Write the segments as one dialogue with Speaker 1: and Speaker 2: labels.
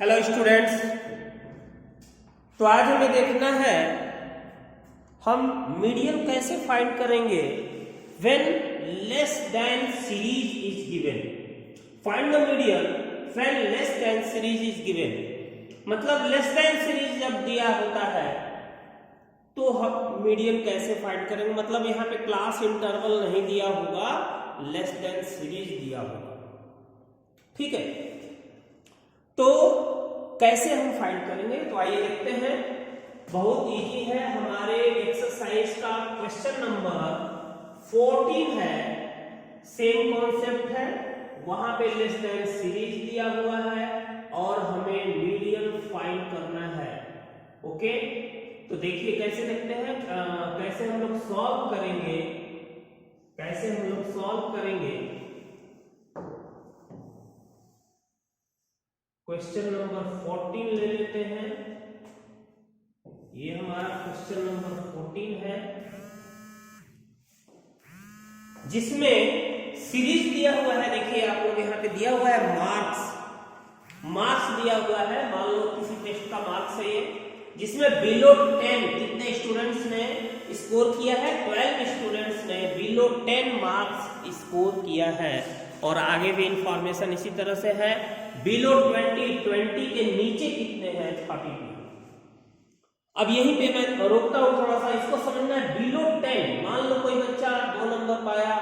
Speaker 1: Hello students, तो आज हमें देखना है हम मीडियन कैसे फाइंड करेंगे when less than series is given. Find the median when less than series is given, मतलब लेस देन सीरीज जब दिया होता है तो हम मीडियन कैसे फाइंड करेंगे। मतलब यहाँ पे क्लास इंटरवल नहीं दिया होगा, लेस देन सीरीज दिया होगा। ठीक है, तो कैसे हम फाइंड करेंगे, तो आइए देखते हैं। बहुत इजी है। हमारे एक्सरसाइज का क्वेश्चन नंबर 14 है, सेम कॉन्सेप्ट है। वहां पे लेस देन सीरीज दिया हुआ है और हमें मीडियन फाइंड करना है। ओके, तो देखिए कैसे देखते हैं, कैसे हम लोग सॉल्व करेंगे, क्वेश्चन नंबर 14 ले लेते हैं। ये हमारा क्वेश्चन नंबर 14 है, जिसमें सीरीज दिया हुआ है। देखिए आप लोग यहाँ पे दिया हुआ है मार्क्स दिया हुआ है। मान लो किसी टेस्ट का मार्क्स है ये, जिसमें बिलो 10 कितने स्टूडेंट्स ने स्कोर किया है, 12 स्टूडेंट्स ने बिलो 10 मार्क्स स्कोर किया है। और आगे भी इंफॉर्मेशन इसी तरह से है। बिलो 20 के नीचे कितने हैं, 32। अब यहीं पे मैं रोकता हूं थोड़ा सा, इसको समझना है। बिलो 10, मान लो कोई बच्चा 2 नंबर पाया,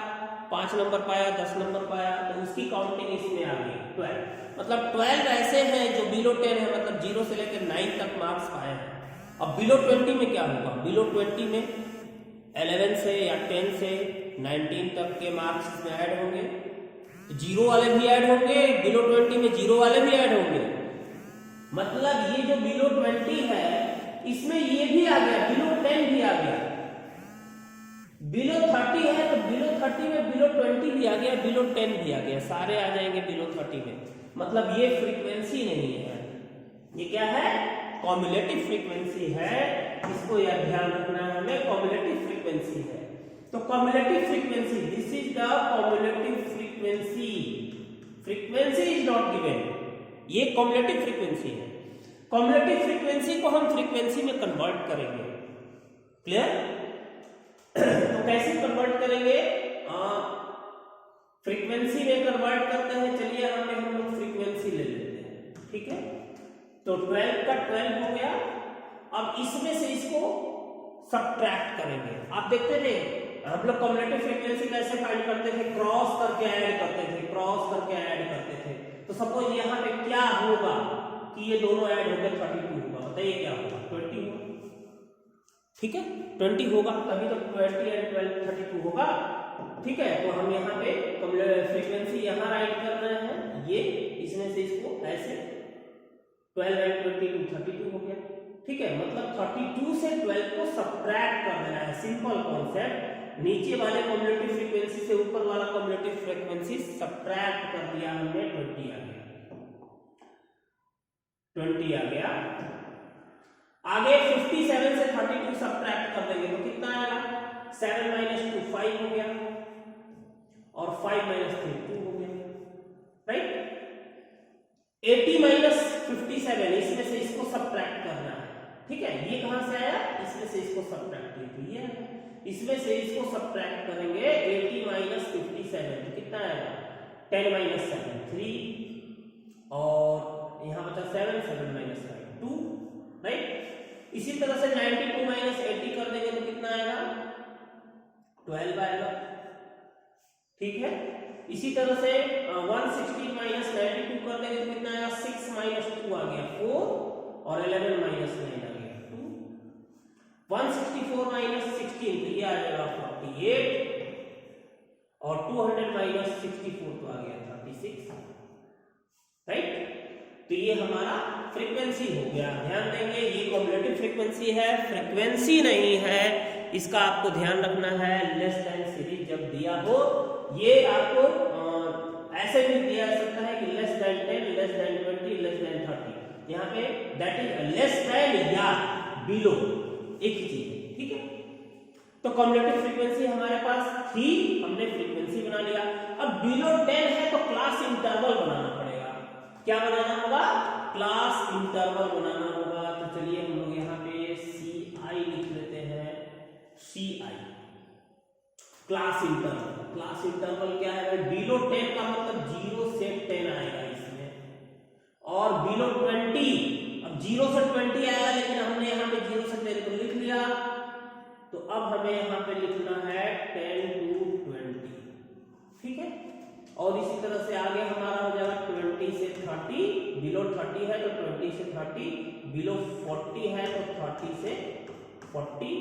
Speaker 1: 5 नंबर पाया, 10 नंबर पाया, तो उसकी काउंटिंग इसमें आ गई 12। मतलब 12 ऐसे हैं जो बिलो 10 है, मतलब 0 से लेकर 9 तक मार्क्स पाए हैं। अब बिलो 20 में क्या होगा, बिलो 20 में 11 से या 10 से 19 तक के मार्क्स इसमें ऐड होंगे। जीरो वाले भी ऐड होंगे, बिलो 20 में जीरो वाले भी ऐड होंगे। मतलब ये जो बिलो 20 है इसमें ये भी आ गया, बिलो 10 भी आ गया। बिलो 30 है तो बिलो 30 में बिलो 20 भी आ गया, बिलो 10 भी आ गया, सारे आ जाएंगे बिलो 30 में। मतलब ये फ्रीक्वेंसी नहीं है, ये क्या है, कॉम्युलेटिव फ्रीक्वेंसी है। इसको यार ध्यान रखना है हमें, कॉम्युलेटिव फ्रीक्वेंसी है। तो cumulative frequency, this is the cumulative frequency. Frequency is not given, ये कॉम्युलेटिव फ्रीक्वेंसी है। कॉम्युलेटिव फ्रीक्वेंसी को हम फ्रीक्वेंसी में कन्वर्ट करेंगे। क्लियर? तो कैसे कन्वर्ट करेंगे, फ्रीक्वेंसी में कन्वर्ट करते हैं। चलिए यहाँ पे हम लोग फ्रीक्वेंसी ले लेते हैं। ठीक है, तो 12 का 12 हो गया। अब इसमें से इसको सब्ट्रैक्ट करेंगे। आप देखते थे हम लोग कॉम्युलेटिव फ्रीक्वेंसी कैसे फाइंड करते थे, क्रॉस करके ऐड करते थे। तो सपोज यहाँ पे क्या होगा कि ये दोनों ऐड होकर 32 होगा। बताइए क्या होगा, 20 होगा। ठीक है, 20 होगा, तभी तो 20 एंड 12 32 होगा। ठीक है, तो हम यहाँ पे फ्रीक्वेंसी यहाँ राइट कर रहे हैं, ये इसमें से इसको ऐसे 12 एंड 22 32 हो गया। ठीक है, मतलब 32 से 12 को सब्ट्रैक्ट कर देना है। सिंपल कॉन्सेप्ट, नीचे वाले कॉम्युलेटिव फ्रीक्वेंसी से ऊपर वाला कॉम्युलेटिव फ्रीक्वेंसी सब्ट्रैक्ट कर दिया हमने, 20 आ गया, 20 आ गया। आगे 57 से 32 सब्ट्रैक्ट कर देंगे तो कितना आएगा, 7 - 2 5 हो गया, और 5 - 3 2 हो गया। राइट, 80 - 57, इसमें से इसको सब्ट्रैक्ट करना है। ठीक है, ये कहां से आया, इसमें से इसको सब्ट्रैक्ट किया, इसमें से इसको सब्ट्रैक्ट करेंगे। 80 - 57 तो कितना आएगा, 10 - 7 3, और यहां बचा 7 7 - 5 2। राइट, इसी तरह से 92 - 80 कर देंगे तो कितना आएगा, 12 आएगा। ठीक है, इसी तरह से 160 - 92 कर देंगे तो कितना आएगा, 6 - 2 आ गया 4, और 11 - 9 आ गया 2। 164 - 16 तो ये आ जाएगा 48, और 200 - 64 तो आ गया 36। राइट, तो ये हमारा फ्रीक्वेंसी हो गया। ध्यान देंगे ये कॉम्युलेटिव फ्रीक्वेंसी है, फ्रीक्वेंसी नहीं है, इसका आपको ध्यान रखना है। लेस देन सीरीज जब दिया हो, ये आपको ऐसे भी दिया जा सकता है कि less than 10, less than 20, less than 30। यहाँ पे दैट इज लेस देन या बिलो, एक ही चीज है। ठीक है, तो कॉम्युलेटिव फ्रीक्वेंसी हमारे पास थी, हमने फ्रीक्वेंसी बना लिया। अब बिलो 10 है तो क्लास इंटरवल बनाना पड़ेगा। क्या बनाना होगा, क्लास इंटरवल बनाना होगा। तो चलिए हम लोग यहाँ पे CI लिख लेते हैं, CI class interval. Class interval क्या है, बिलो 10 का मतलब 0 से 10 आएगा इसमें, और बिलो 20, अब 0 से 20 आएगा, लेकिन हमने यहाँ पे 0 से 10 को लिख लिया, तो अब हमें यहाँ पे लिखना है 10 to 20, ठीक है। और इसी तरह से आगे हमारा हो जाएगा 20 से 30, बिलो 30 है तो 20 से 30, बिलो 40 है तो 30 से 40,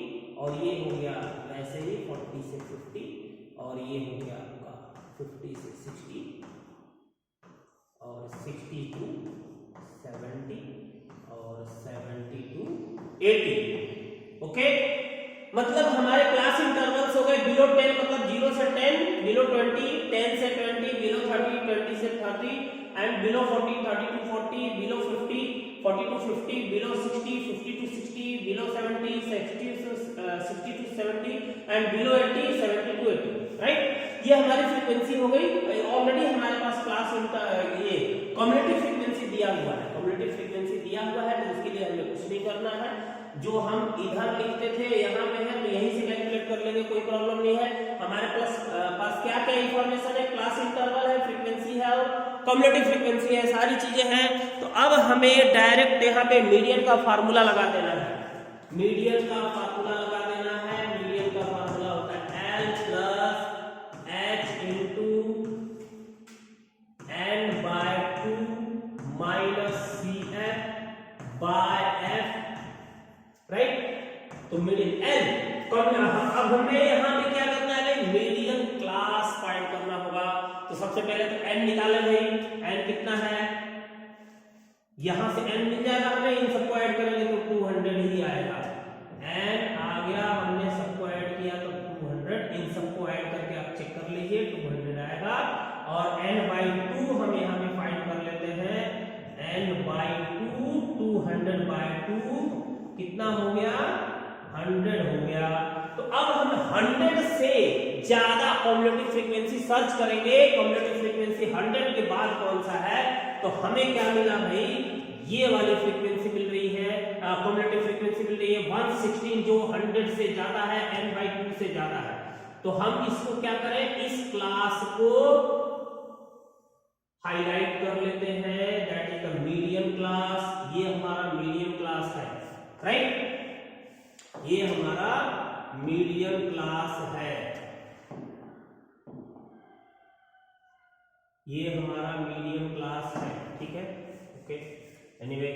Speaker 1: और ये हो गया वैसे ही 40 से 50, और ये हो गया आपका 50 से 60, और 60 to 70, और 70 to 80। ओके, मतलब हमारे क्लास इंटरवल्स हो गए बिलो 10 मतलब 0 से 10, बिलो 20 10 से 20, बिलो 30 20 से 30, and below 40 30 to 40, below 50 40 to 50, below 60 50 to 60, below 70 60 to 70, and below 80 70 to 80, right. ये हमारी फ्रीक्वेंसी हो गई। ऑलरेडी हमारे पास क्लास ये कम्युलेटिव फ्रीक्वेंसी दिया हुआ है, कम्युलेटिव फ्रीक्वेंसी दिया हुआ है, तो उसके लिए हमें कुछ नहीं करना है। जो हम इधर लिखते थे यहाँ पे है, तो यहीं से कैलकुलेट कर लेंगे, कोई प्रॉब्लम नहीं है। हमारे पास क्या क्या इंफॉर्मेशन है, क्लास इंटरवल है, फ्रीक्वेंसी है और कम्युलेटिव फ्रीक्वेंसी है, सारी चीजें हैं। तो अब हमें डायरेक्ट यहाँ पे मीडियन का फार्मूला लगा देना है, मीडियन का फार्मूला लगा देना है। मीडियन का फार्मूला होता है L plus H into N/2 minus CF by F, right. तो मीडियन L, अब हमें यहाँ पे क्या करना है, मीडियन क्लास फाइंड करना होगा। तो सबसे पहले तो N निकाले भाई, N कितना है, यहां से N मिल जाएगा हमें, इन सबको ऐड करेंगे तो 200 ही आएगा। N आ गया, हमने सबको ऐड किया तो 200, इन सबको ऐड करके आप चेक कर लीजिए 200 आएगा। और N/2 हम यहाँ पे फाइंड कर लेते हैं, N/2 200/2 कितना हो गया, 100 हो गया। तो अब हम 100 से ज्यादा कम्युलेटिव फ्रीक्वेंसी सर्च करेंगे, कम्युलेटिव फ्रीक्वेंसी 100 के बाद कौन सा है, तो हमें क्या मिला भाई, ये वाली फ्रीक्वेंसी मिल रही है, कम्युलेटिव फ्रीक्वेंसी मिल रही है 116, जो 100 से ज्यादा है, N/2 से ज्यादा है। तो हम इसको क्या करें, इस क्लास को हाईलाइट कर लेते हैं, that is the median class. ये हमारा मीडियन क्लास है, राइट, ये हमारा मीडियन क्लास है, ये हमारा मीडियन क्लास है, ठीक है, ओके। एनीवे,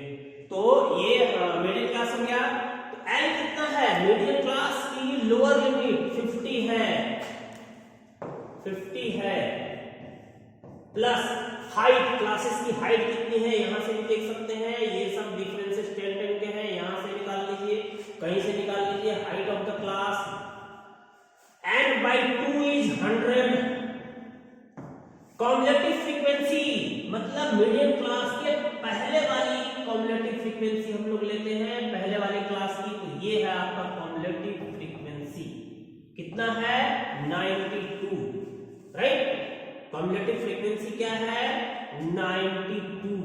Speaker 1: तो ये मीडियन क्लास हो गया। तो L कितना है, मीडियन क्लास की लोअर लिमिट 50 है, 50 है, प्लस हाइट, क्लासेस की हाइट कितनी है यहां से भी देख सकते हैं, ये सब डिफरेंसेस 10 के हैं, यहां से निकाल लीजिए, कहीं से निकाल लीजिए height of the class. N/2 is 100। Cumulative frequency मतलब मीडियन क्लास के पहले वाली कम्युलेटिव फ्रीक्वेंसी हम लोग लेते हैं, पहले वाली क्लास की, तो ये है आपका कम्युलेटिव फ्रीक्वेंसी, कितना है 92, राइट। कम्युलेटिव फ्रीक्वेंसी क्या है 92,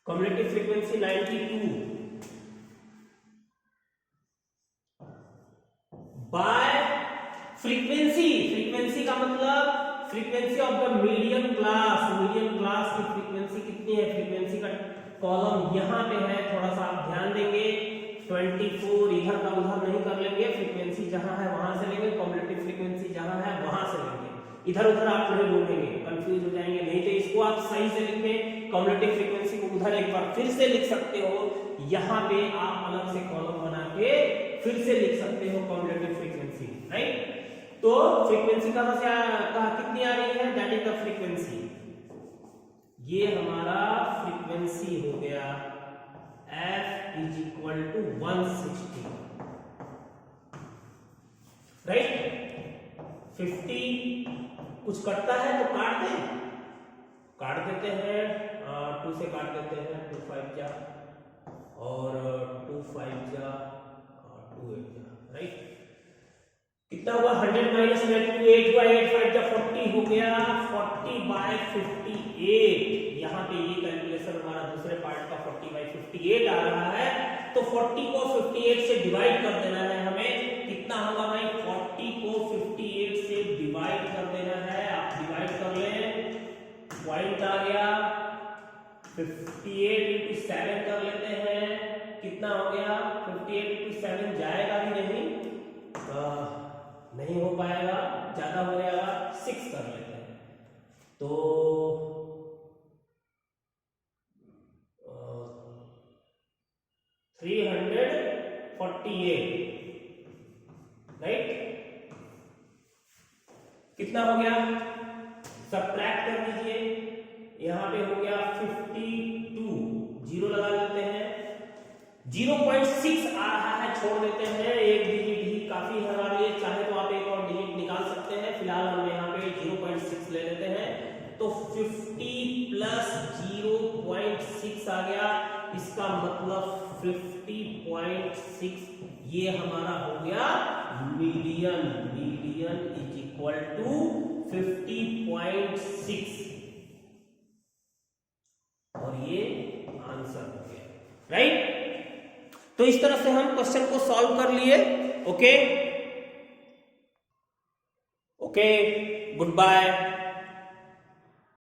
Speaker 1: cumulative frequency 92 bye frequency, frequency का मतलब frequency of the median class, median class की फ्रीक्वेंसी कितनी है, फ्रीक्वेंसी का कॉलम यहां पे है, थोड़ा सा आप ध्यान देंगे, 24 इधर का उधर नहीं कर लेंगे, फ्रीक्वेंसी जहां है वहां से लेंगे, कम्युलेटिव फ्रीक्वेंसी जहां है वहां से लेंगे, इधर उधर आप नहीं ढूंढेंगे, कंफ्यूज हो जाएंगे। नहीं तो इसको आप सही से लिखें, कम्युलेटिव फ्रीक्वेंसी को उधर एक बार फिर से लिख सकते हो, यहाँ पे आप अलग से कॉलम बना के फिर से लिख सकते हो कम्युलेटिव फ्रीक्वेंसी, राइट। तो फ्रीक्वेंसी कहां से कितनी आ रही है, दैट इज द फ्रीक्वेंसी, ये हमारा फ्रीक्वेंसी हो गया F is equal to 160, right. 50 कुछ कटता है तो काट देते हैं, 2 से काट देते हैं, 2 5 जा और 2 5 जा 2 8 जा, राइट। कितना हुआ 100 माइनस 8 हुआ 8 5 का 40 हो गया 40/58। यहाँ पे ये कैलकुलेशन हमारा दूसरे पार्ट का 40/58 आ रहा है। तो 40 को 58 से डिवाइड कर देना है हमें। कितना होगा भाई 40 को 58 से डिवाइड कर देना है। आप डिवाइड कर लें, पॉइंट आ गया 58 इंटू 7 कर लेते हैं। कितना हो गया 58 इंटू 7 जाएगा भी नहीं हो पाएगा, ज्यादा हो जाएगा 6 कर लेते हैं। तो 348 राइट। कितना हो गया सबट्रैक्ट कर दीजिए, यहां पे हो गया 52, जीरो लगा लेते हैं। 0.6 आ रहा है, छोड़ देते हैं, एक डिजिट ही काफी है हमारे लिए। चाहे तो आप एक और डिजिट निकाल सकते हैं, फिलहाल हम यहाँ पे 0.6 ले लेते हैं। तो 50 प्लस 0.6 आ गया, इसका मतलब 50.6 ये हमारा हो गया million. Million is equal to 50.6 और ये आंसर हो गया राइट। तो इस तरह से हम क्वेश्चन को सॉल्व कर लिए। Okay, good bye.